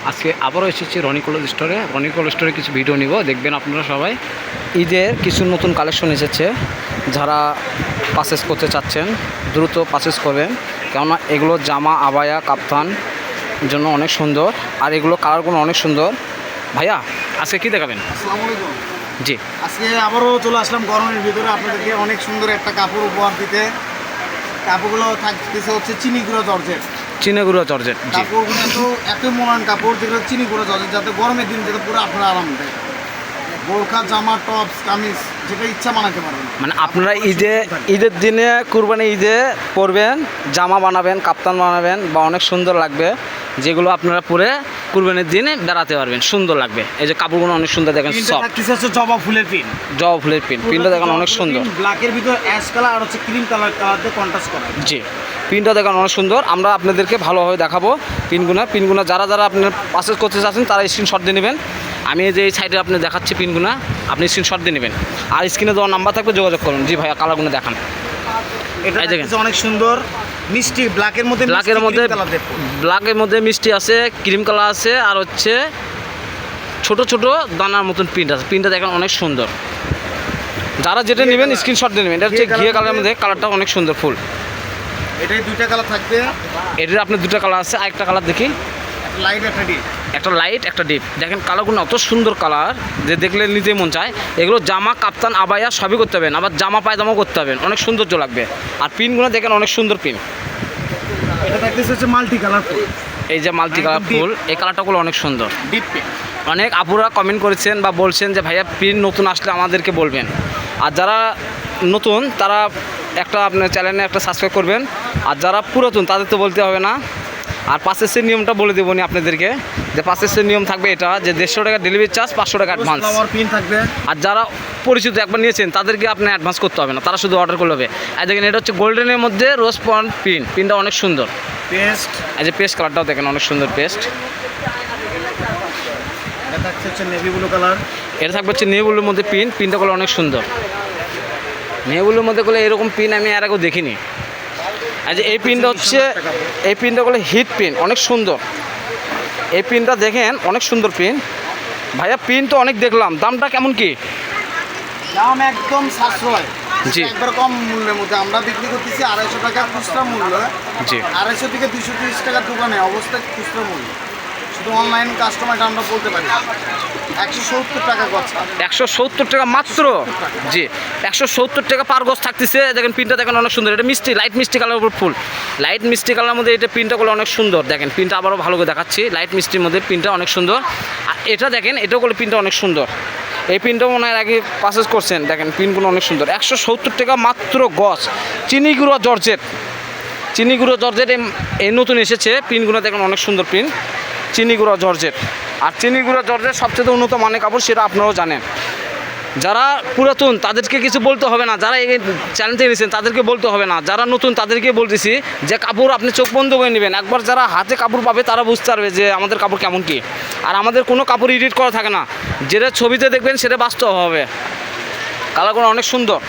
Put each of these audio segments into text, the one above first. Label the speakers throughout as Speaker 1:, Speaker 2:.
Speaker 1: আজকে আবারও এসেছি রনি কোল্ড স্টোরে। রনি কোল্ড স্টোরে কিছু ভিডিও নিব, দেখবেন আপনারা সবাই। ঈদের কিছু নতুন কালেকশন এসেছে, যারা পারচেস করতে চাচ্ছেন দ্রুত পারচেস করবেন, কেননা এগুলো জামা, আবায়া, কাপ্তান জন্য অনেক সুন্দর, আর এগুলো কালারগুলো অনেক সুন্দর। ভাইয়া আজকে কি দেখাবেন?
Speaker 2: আসসালামু আলাইকুম।
Speaker 1: জি,
Speaker 2: আজকে আবারও চলে আসলাম গরমের ভিতরে আপনাদেরকে অনেক সুন্দর একটা কাপড় উপহার দিতে। কাপড়গুলো থাকতেছে হচ্ছে চিনি গুঁড়ো জর্জেট।
Speaker 1: চিনেগুড়া জর্জেট। জি,
Speaker 2: কাপড়গুলো তো এত মলান কাপড়, যেগুলো চিনি গুঁড়ো জর্জেট, যাতে গরমের দিন যাতে পুরো আপনারা আরাম দেয়। বোরখা, জামা, টপস, কামিজ যেটা ইচ্ছা বানাতে পারবেন।
Speaker 1: মানে আপনারা ঈদের দিনে, কুরবানি ঈদে পরবেন, জামা বানাবেন, কাপ্তান বানাবেন, বা অনেক সুন্দর লাগবে, যেগুলো আপনারা পরে কুরবানির দিনে বেড়াতে পারবেন, সুন্দর লাগবে। এই যে কাপড়গুলো অনেক সুন্দর, দেখেন সব
Speaker 2: থাকতেছে হচ্ছে জবা ফুলের পিন।
Speaker 1: জবা ফুলের পিনটা দেখেন অনেক সুন্দর।
Speaker 2: ব্ল্যাকের ভিতরে অ্যাশ কালার আর হচ্ছে ক্রিম কালার দিয়ে কন্ট্রাস্ট করা।
Speaker 1: জি, পিনটা দেখেন অনেক সুন্দর। আমরা আপনাদেরকে ভালোভাবে দেখাবো পিনগুনা যারা আপনার পারচেজ করতে চাচ্ছেন তারা স্ক্রিনশট দিয়ে নেবেন। আমি যে এই সাইডে আপনি দেখাচ্ছি পিনগুনা, আপনি স্ক্রিনশট দিয়ে নেবেন, আর স্ক্রিনে দেওয়ার নাম্বার থাকবে, যোগাযোগ করুন। জি ভাইয়া, কালারগুলো দেখান।
Speaker 2: এটা
Speaker 1: এই দেখেন
Speaker 2: অনেক সুন্দর মিষ্টি ব্ল্যাকের
Speaker 1: মধ্যে মিষ্টি আছে, ক্রিম কালার আছে, আর হচ্ছে ছোট ছোট দানার মতন প্রিন্ট আছে। প্রিন্টটা দেখেন অনেক সুন্দর। যারা যেটা নেবেন স্ক্রিনশট দিয়ে নেবেন। এটা হচ্ছে ঘিয়ে কালারের মধ্যে, কালারটা অনেক সুন্দর ফুল।
Speaker 2: এটাই দুইটা কালার থাকবে।
Speaker 1: এটার আপনার দুটো কালার আছে, আরেকটা কালার দেখি।
Speaker 2: লাইট একটা ডিপ,
Speaker 1: একটা লাইট একটা ডিপ। দেখেন কালারগুলো অত সুন্দর কালার যে দেখলে নিতে মন চায়। এগুলো জামা, কাপ্তান, আবায়া সবই করতে হবেন, আবার জামা পায়জামাও করতে হবেন, অনেক সৌন্দর্য লাগবে। আর পিনগুলো দেখেন অনেক সুন্দর পিন।
Speaker 2: এটা থাকতেছে হচ্ছে মাল্টি কালার ফুল।
Speaker 1: এই যে মাল্টি কালার ফুল, এই কালারটাগুলো অনেক সুন্দর।
Speaker 2: Deep pin.
Speaker 1: অনেক আপুরা কমেন্ট করেছেন বা বলছেন যে ভাইয়া পিন নতুন আসলে আমাদেরকে বলবেন। আর যারা নতুন তারা একটা আপনার চ্যানেলে একটা সাবস্ক্রাইব করবেন, আর যারা পুরাতন তাদের তো বলতে হবে না। আর পার্চেসের নিয়মটা বলে দেবো নি আপনাদেরকে, যে পার্চেসের নিয়ম থাকবে এটা, যে 150 টাকা ডেলিভারি চার্জ, 500 টাকা অ্যাডভান্স।
Speaker 2: পিন থাকবে।
Speaker 1: আর যারা পরিচিত একবার নিয়েছেন তাদেরকে আপনি অ্যাডভান্স করতে হবে না, তারা শুধু অর্ডার করলে হবে। আর দেখেন এটা হচ্ছে গোল্ডেনের মধ্যে রোজ পয়েন্ট পিনটা অনেক সুন্দর।
Speaker 2: পেস্ট,
Speaker 1: এই যে পেস্ট কালারটাও দেখেন অনেক সুন্দর পেস্ট।
Speaker 2: এটা থাকছে হচ্ছে নেভি ব্লু কালার।
Speaker 1: এটা থাকবে হচ্ছে নেভি মধ্যে পিনটা করলে অনেক সুন্দর। নেভি মধ্যে করলে এরকম পিন আমি আর আগেও দেখিনি। আর যে এই পিনটা করলে হিট পিন, অনেক সুন্দর। এই পিনটা দেখেন অনেক সুন্দর পিন। ভাইয়া পিন তো অনেক দেখলাম, দামটা কেমন কি?
Speaker 2: দাম একদম সাশ্রয়।
Speaker 1: জি,
Speaker 2: একবার কম মূল্যের মধ্যে আমরা বিক্রি করতেছি 250 টাকা খুচরা মূল্য।
Speaker 1: জি,
Speaker 2: 250 থেকে 230 টাকা দোকানে অবস্থায় খুচরা মূল্য। শুধু অনলাইন কাস্টমারটা আমরা বলতে পারি 170 টাকা গছ।
Speaker 1: 170 টাকা মাত্র। জি, 170 টাকা পার গজ থাকতেছে। দেখেন পিনটা দেখেন অনেক সুন্দর। এটা মিষ্টি, লাইট মিষ্টি কালার উপর ফুল। লাইট মিষ্টি কালারের মধ্যে এটা পিনটা করলে অনেক সুন্দর। দেখেন পিনটা আবারও ভালো করে দেখাচ্ছি। লাইট মিষ্টির মধ্যে পিনটা অনেক সুন্দর। আর এটা দেখেন, এটাও করলে পিনটা অনেক সুন্দর। এই পিনটাও মনে হয় আগে পারচেজ করছেন। দেখেন পিনগুলো অনেক সুন্দর। 170 টাকা মাত্র গজ। চিনি গুঁড়ো জর্জেট এই নতুন এসেছে। পিনগুলো দেখেন অনেক সুন্দর পিন, চিনি গুঁড়ো জর্জেট। আর চিনি গুঁড়ো জর্জেট সবচেয়ে উন্নত মানের কাপড়, সেটা আপনারাও জানেন। যারা পুরাতন তাদেরকে কিছু বলতে হবে না, যারা এই চ্যানেল থেকে নিয়েছেন তাদেরকে বলতে হবে না। যারা নতুন তাদেরকে বলতেছি যে কাপড় আপনি চোখ বন্ধ করে নেবেন। একবার যারা হাতে কাপড় পাবে তারা বুঝতে পারবে যে আমাদের কাপড় কেমন কী। আর আমাদের কোনো কাপড় এডিট করা থাকে না, যেটা ছবিতে দেখবেন সেটা বাস্তব হবে। কালারগুলো অনেক সুন্দর।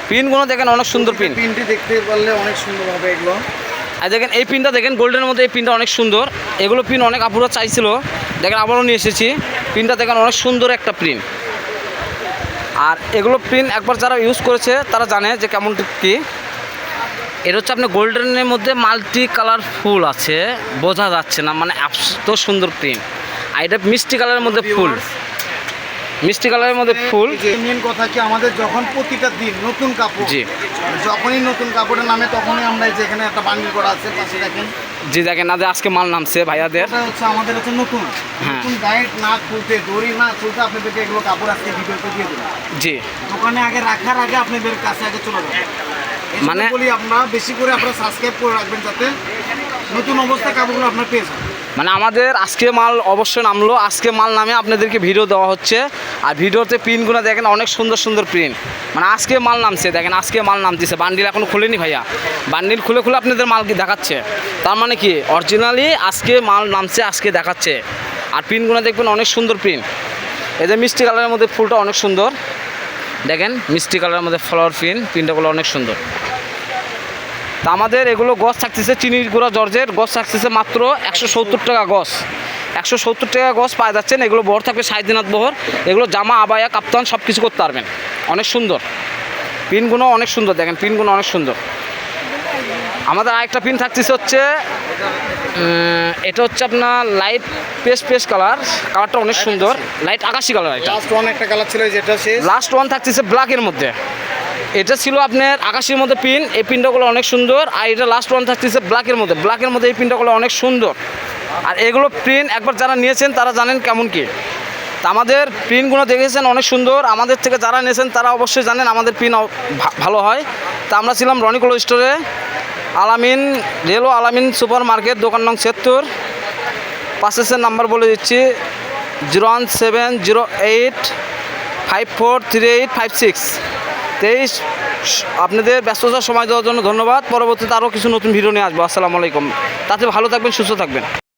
Speaker 1: পিনগুলো দেখেন অনেক সুন্দর পিন।
Speaker 2: পিনটি দেখতে পারলে অনেক সুন্দর হবে এগুলো।
Speaker 1: আর দেখেন এই পিনটা দেখেন গোল্ডেনের মধ্যে, এই পিনটা অনেক সুন্দর। এগুলো পিন অনেক আপুরা চাইছিল, দেখেন আবারও নিয়ে এসেছি। পিনটা দেখেন অনেক সুন্দর একটা প্রিন্ট। আর এগুলো প্রিন্ট একবার যারা ইউজ করেছে তারা জানে যে কেমন কী। এটা হচ্ছে আপনার গোল্ডেনের মধ্যে মাল্টি কালার ফুল আছে, বোঝা যাচ্ছে না, মানে এত সুন্দর প্রিন্ট। আর এটা মিষ্টি কালারের মধ্যে ফুল, মিষ্টি কালারের মধ্যে ফুল।
Speaker 2: মেন কথা কি, আমাদের যখন প্রতিটা দিন নতুন কাপড়,
Speaker 1: জি,
Speaker 2: যখনই নতুন কাপড়ের নামে তখনই আমরা যেখানে একটা বান্ডিল করা আছে পাশে দেখেন।
Speaker 1: জি, দেখেন না যে আজকে মাল নামছে ভাইয়াদের।
Speaker 2: এটা হচ্ছে আমাদের হচ্ছে নতুন গাইড না খুলতে, দড়ি না খুলতে আপনাদেরকে এগুলো কাপড় আজকে ভিডিওতে দিয়ে দেবো।
Speaker 1: জি,
Speaker 2: দোকানে আগে রাখার আগে আপনাদের কাছে আগে চলে যাবে।
Speaker 1: মানে
Speaker 2: বলি আমরা বেশি করে আপনারা সাবস্ক্রাইব করে রাখবেন, যাতে নতুন অবস্থায় কাপড়গুলো আপনার পেয়ে যান।
Speaker 1: মানে আমাদের আজকে মাল অবশ্যই নামলো, আজকে মাল নামে আপনাদেরকে ভিডিও দেওয়া হচ্ছে। আর ভিডিওতে প্রিন্টগুলো দেখেন অনেক সুন্দর সুন্দর প্রিন্ট, মানে আজকে মাল নামছে। দেখেন আজকে মাল নামতেছে, বান্ডিল এখনো খুলেনি ভাইয়া। বান্ডিল খুলে খুলে আপনাদের মাল কি দেখাচ্ছে, তার মানে কি অরিজিনালি আজকে মাল নামছে, আজকে দেখাচ্ছে। আর প্রিন্টগুলো দেখবেন অনেক সুন্দর প্রিন্ট। এই যে মিষ্টি কালারের মধ্যে ফুলটা অনেক সুন্দর। দেখেন মিষ্টি কালারের মধ্যে ফ্লাওয়ার প্রিন্টগুলো অনেক সুন্দর। তা আমাদের এগুলো গজ থাকতেছে চিনি গুঁড়া জর্জের, গজ থাকতেছে মাত্র 170 টাকা গজ। 170 টাকা গজ পাওয়া যাচ্ছেন। এগুলো বহর থাকবে সাইদিনাথ বহর। এগুলো জামা, আবায়া, কাপ্তান সব কিছু করতে পারবেন। অনেক সুন্দর পিনগুলো, অনেক সুন্দর, দেখেন পিনগুলো অনেক সুন্দর। আমাদের আরেকটা পিন থাকতেছে হচ্ছে এটা হচ্ছে আপনার লাইট পেস্ট কালারটা অনেক সুন্দর, লাইট আকাশি কালার। এটা
Speaker 2: লাস্ট ওয়ান একটা কালার ছিল যেটা শেষ।
Speaker 1: লাস্ট ওয়ান থাকতেছে ব্ল্যাকের মধ্যে। এটা ছিল আপনার আকাশির মধ্যে পিন, এই পিনটাগুলো অনেক সুন্দর। আর এটা লাস্ট ওয়ান থাকতেছে ব্ল্যাকের মধ্যে এই পিনটাগুলো অনেক সুন্দর। আর এগুলো প্রিন্ট একবার যারা নিয়েছেন তারা জানেন কেমন কি। তা আমাদের প্রিন্টগুলো দেখেছেন অনেক সুন্দর। আমাদের থেকে যারা নিয়েছেন তারা অবশ্যই জানেন আমাদের প্রিন্ট ভালো হয়। তা আমরা ছিলাম রনিকোলো স্টোরে, আলামিন রেলো আলামিন সুপার মার্কেট, দোকান নং 76। পাশের নাম্বার বলে দিচ্ছি 01708543856। 23। আপনাদের ব্যস্ততার সময় দেওয়ার জন্য ধন্যবাদ। পরবর্তীতে আরও কিছু নতুন ভিডিও নিয়ে আসবো। আসসালামু আলাইকুম। তাতে ভালো থাকবেন, সুস্থ থাকবেন।